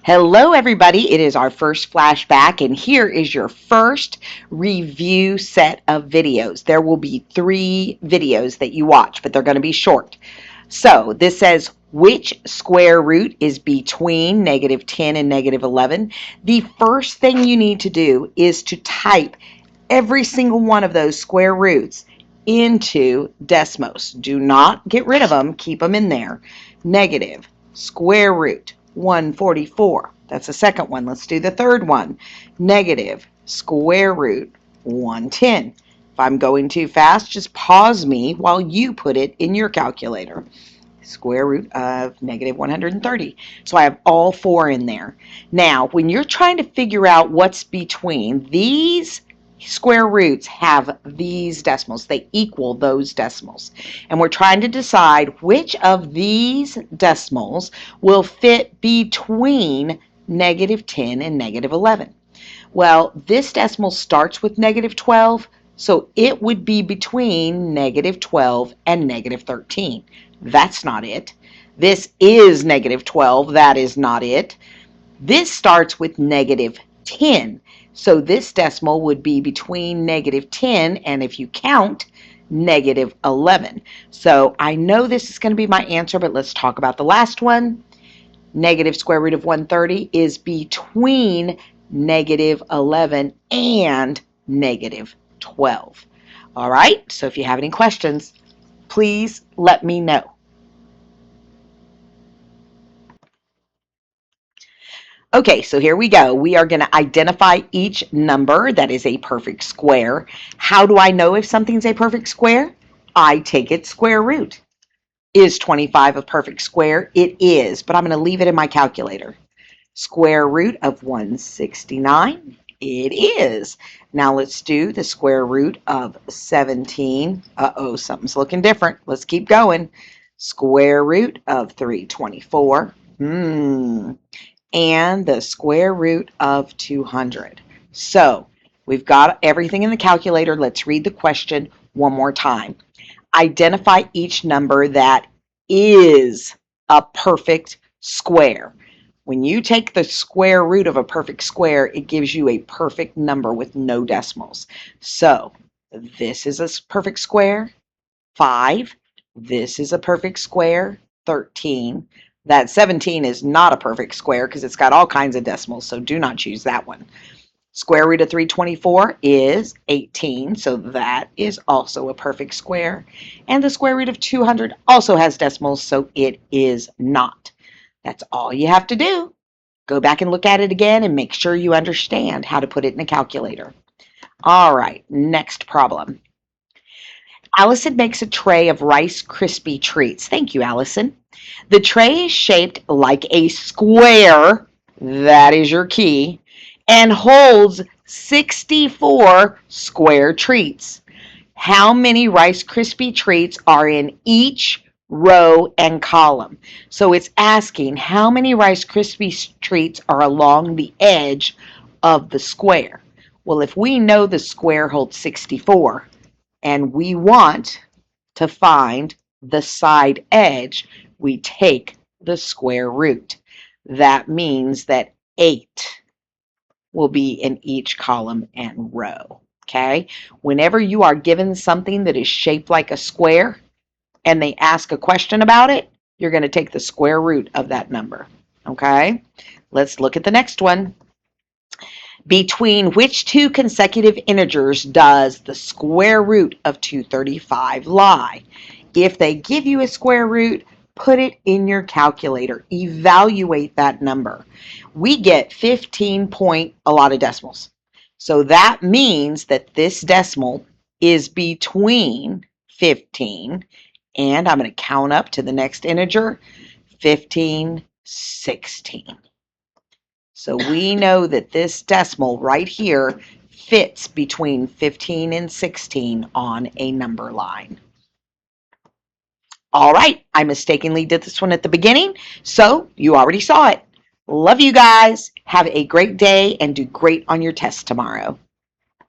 Hello, everybody. It is our first flashback, and here is your first review set of videos. There will be 3 videos that you watch, but they're going to be short. So this says, which square root is between -10 and -11? The first thing you need to do is to type every single one of those square roots into Desmos. Do not get rid of them. Keep them in there. Negative square root 144. That's the second one. Let's do the third one. Negative square root 110. If I'm going too fast, just pause me while you put it in your calculator. Square root of -130. So I have all 4 in there. Now, when you're trying to figure out what's between, these square roots have these decimals. They equal those decimals. And we're trying to decide which of these decimals will fit between -10 and -11. Well, this decimal starts with -12, so it would be between -12 and -13. That's not it. This is -12. That is not it. This starts with -10. So this decimal would be between -10 and, if you count, -11. So I know this is going to be my answer, but let's talk about the last one. Negative square root of 130 is between -11 and -12. All right, so if you have any questions, please let me know. Okay, so here we go. We are going to identify each number that is a perfect square. How do I know if something's a perfect square? I take its square root. Is 25 a perfect square? It is, but I'm going to leave it in my calculator. Square root of 169? It is. Now let's do the square root of 17. Uh-oh, something's looking different. Let's keep going. Square root of 324. And the square root of 200. So we've got everything in the calculator. Let's read the question one more time. Identify each number that is a perfect square. When you take the square root of a perfect square, it gives you a perfect number with no decimals. So this is a perfect square, 5. This is a perfect square, 13. That 17 is not a perfect square because it's got all kinds of decimals, so do not choose that one. Square root of 324 is 18, so that is also a perfect square. And the square root of 200 also has decimals, so it is not. That's all you have to do. Go back and look at it again and make sure you understand how to put it in a calculator. All right, next problem. Allison makes a tray of Rice Krispie treats. Thank you, Allison. The tray is shaped like a square, that is your key, and holds 64 square treats. How many Rice Krispie treats are in each row and column? So it's asking how many Rice Krispie treats are along the edge of the square. Well, if we know the square holds 64 and we want to find the side edge, we take the square root. That means that 8 will be in each column and row. Okay? Whenever you are given something that is shaped like a square and they ask a question about it, you're going to take the square root of that number. Okay? Let's look at the next one. Between which 2 consecutive integers does the square root of 235 lie? If they give you a square root, put it in your calculator. Evaluate that number. We get 15 point a lot of decimals. So that means that this decimal is between 15 and I'm going to count up to the next integer, 15, 16. So we know that this decimal right here fits between 15 and 16 on a number line. All right, I mistakenly did this one at the beginning, so you already saw it. Love you guys. Have a great day and do great on your test tomorrow.